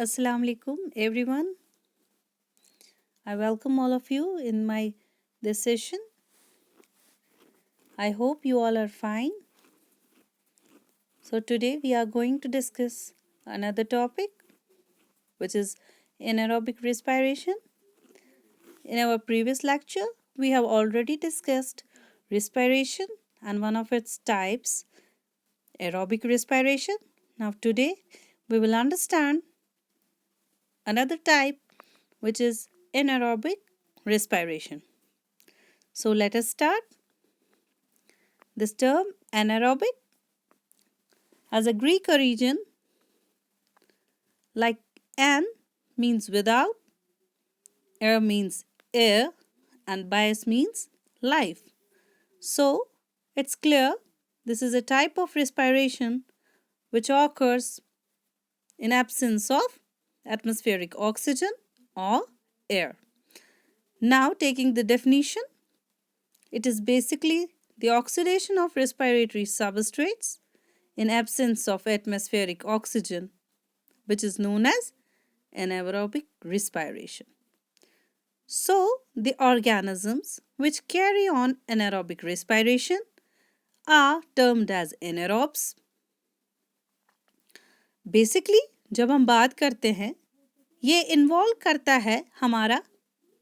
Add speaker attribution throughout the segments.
Speaker 1: Assalamu alaikum everyone. I welcome all of you in my this session. I hope you all are fine. So today we are going to discuss another topic which is anaerobic respiration. In our previous lecture we have already discussed respiration and one of its types, aerobic respiration. Now today we will understand another type which is anaerobic respiration. So let us start. This term anaerobic has a Greek origin, like an means without, air means air, and bias means life. So it's clear this is a type of respiration which occurs in absence of atmospheric oxygen or air. Now taking the definition, it is basically the oxidation of respiratory substrates in absence of atmospheric oxygen, which is known as anaerobic respiration. So, the organisms which carry on anaerobic respiration are termed as anaerobes. Basically, जब हम बात करते हैं, ये involve करता है हमारा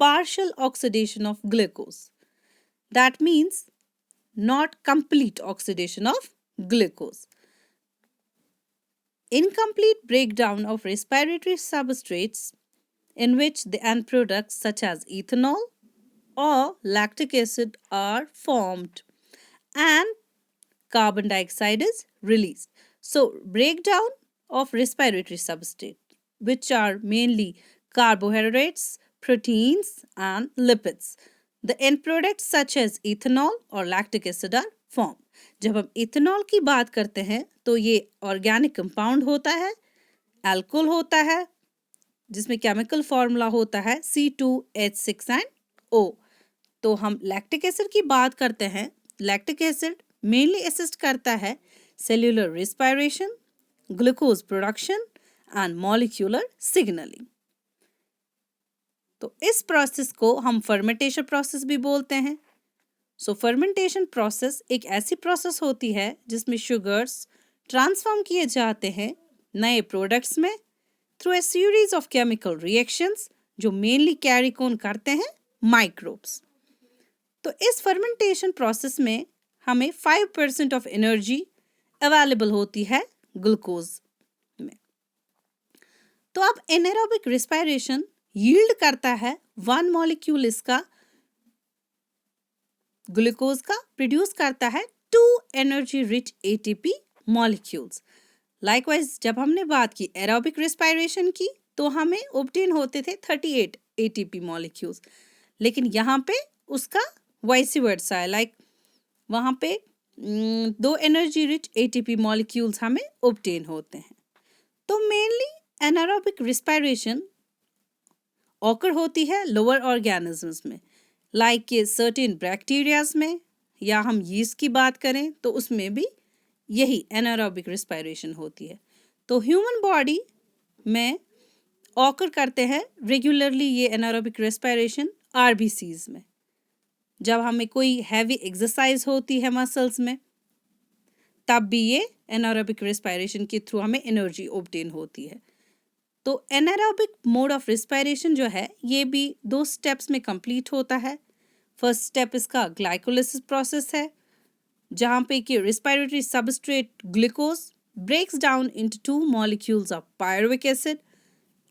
Speaker 1: partial oxidation of glucose. That means not complete oxidation of glucose. Incomplete breakdown of respiratory substrates in which the end products such as ethanol or lactic acid are formed and carbon dioxide is released. So, breakdown of respiratory substrate, which are mainly carbohydrates, proteins and lipids. The end products such as ethanol or lactic acid are formed. जब हम ethanol की बात करते हैं तो ये organic compound होता है, अल्कोहल होता है, जिसमें केमिकल फॉर्मूला होता है C2H6 and O. तो हम लैक्टिक एसिड की बात करते हैं. लैक्टिक एसिड मेनली असिस्ट करता है cellular respiration, glucose production and molecular signalling. तो इस प्रोसेस को हम फर्मेंटेशन प्रोसेस भी बोलते हैं. सो फर्मेंटेशन प्रोसेस एक ऐसी प्रोसेस होती है जिसमें शुगर्स ट्रांसफॉर्म किए जाते हैं नए प्रोडक्ट्स में through a series of chemical reactions जो मेनली कैरी कौन करते हैं, माइक्रोब्स. तो इस फर्मेंटेशन प्रोसेस में हमें 5% ऑफ एनर्जी अवेलेबल होती है ग्लूकोज में. तो अब एनारोबिक रेस्पिरेशन यील्ड करता है 1 मॉलिक्यूल इसका ग्लूकोज का प्रोड्यूस करता है 2 energy rich ATP molecules. Likewise जब हमने बात की एरोबिक रेस्पिरेशन की तो हमें ऑब्टेन होते थे 38 एटीपी मॉलिक्यूल्स, लेकिन यहाँ पे उसका वाइस वर्सा है. लाइक वहाँ पे 2 एनर्जी रिच एटीपी मॉलिक्यूल्स हमें ऑब्टेन होते हैं. तो मेनली एनारोबिक रेस्पिरेशन ऑकर होती है लोअर ऑर्गेनिजम्स में, लाइक के सर्टेन बैक्टीरियाज में, या हम यीस्ट की बात करें तो उसमें भी यही एनारोबिक रेस्पिरेशन होती है. तो ह्यूमन बॉडी में ऑकर करते हैं रेगुलरली ये एनारोबिक रेस्पिरेशन आरबीसीज में. जब हमें कोई हैवी एक्सरसाइज होती है मसल्स में तब भी ये एनारोबिक रेस्पिरेशन के थ्रू हमें एनर्जी ऑब्टेन होती है. तो एनारोबिक मोड ऑफ रेस्पिरेशन जो है ये भी 2 स्टेप्स में कंप्लीट होता है. फर्स्ट स्टेप इसका ग्लाइकोलिसिस प्रोसेस है जहाँ पे कि respiratory substrate glucose breaks down into 2 molecules of pyruvic acid,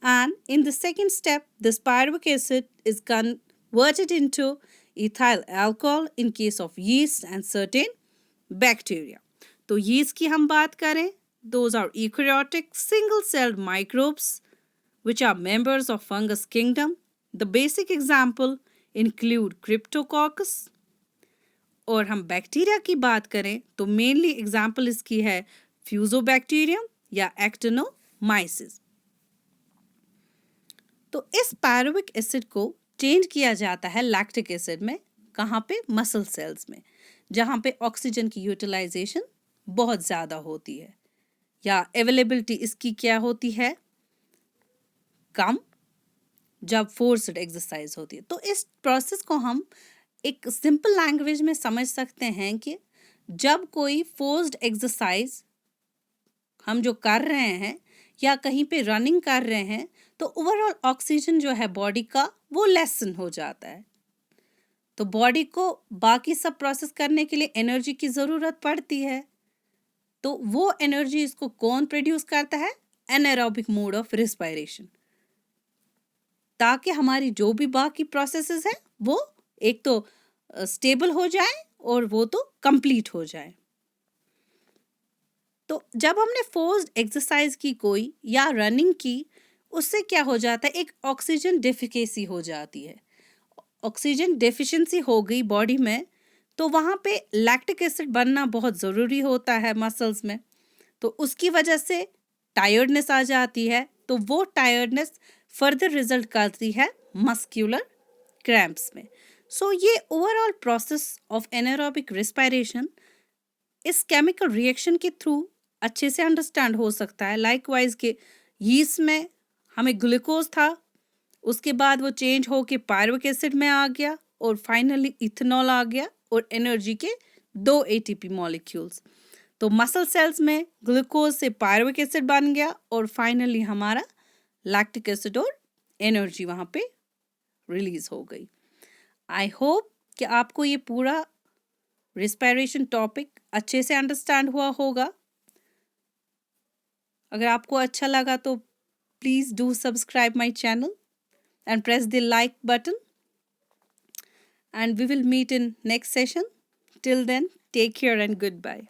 Speaker 1: and in the second step this pyruvic acid is converted into ethyl alcohol in case of yeast and certain bacteria. तो yeast की हम बात करें, those are eukaryotic single-celled microbes which are members of fungus kingdom. The basic example include Cryptococcus. और हम bacteria की बात करें तो मेनली एग्जाम्पल इसकी है फ्यूजोबैक्टीरियम या एक्टिनोमाइसिस. तो इस पायरुविक एसिड को चेंज किया जाता है लैक्टिक एसिड में. कहाँ पे? मसल सेल्स में, जहाँ पे ऑक्सीजन की यूटिलाइजेशन बहुत ज़्यादा होती है या अवेलेबिलिटी इसकी क्या होती है, कम जब फोर्स्ड एक्सरसाइज होती है। तो इस प्रोसेस को हम एक सिंपल लैंग्वेज में समझ सकते हैं कि जब कोई फोर्स्ड एक्सरसाइज हम जो कर रहे हैं या कहीं पे रनिंग कर रहे हैं तो ओवरऑल ऑक्सीजन जो है बॉडी का वो लेसन हो जाता है। तो बॉडी को बाकी सब प्रोसेस करने के लिए एनर्जी की ज़रूरत पड़ती है। तो वो एनर्जी इसको कौन प्रोड्यूस करता है? एनारोबिक मोड ऑफ रिस्पायरेशन, ताकि हमारी जो भी बाकी प्रोसेसेस हैं वो एक तो स्टेबल हो जाए और वो तो कंप्लीट हो जाए। तो जब हमने फोर्स्ड एक्सरसाइज की कोई या रनिंग की, उससे क्या हो जाता है? एक ऑक्सीजन डेफिकेसी हो जाती है। ऑक्सीजन डेफिशिएंसी हो गई बॉडी में तो वहाँ पे लैक्टिक एसिड बनना बहुत ज़रूरी होता है मसल्स में। तो उसकी वजह से टायर्डनेस आ जाती है। तो वो टायर्डनेस फर्दर रिजल्ट करती है मस्क्यूलर क्रैम्प्स में। सो ये overall process of anaerobic respiration इस केमिकल रिएक्शन के थ्रू अच्छे से अंडरस्टैंड हो सकता है। लाइकवाइज के यीस्ट में हमें ग्लूकोज था, उसके बाद वो चेंज होके पायरुविक एसिड में आ गया और फाइनली इथेनॉल आ गया और एनर्जी के 2 एटीपी मॉलिक्यूल्स। तो मसल सेल्स में ग्लूकोज से पायरुविक एसिड बन गया और फाइनली हमारा लैक्टिक एसिड और एनर्जी वहाँ पे रिलीज हो गई। आई होप कि आपको ये पूरा रिस्पायरेशन टॉपिक अच्छे से अंडरस्टैंड हुआ होगा। अगर आपको अच्छा लगा तो please do subscribe my channel and press the like button, and we will meet in next session. Till then, take care and goodbye.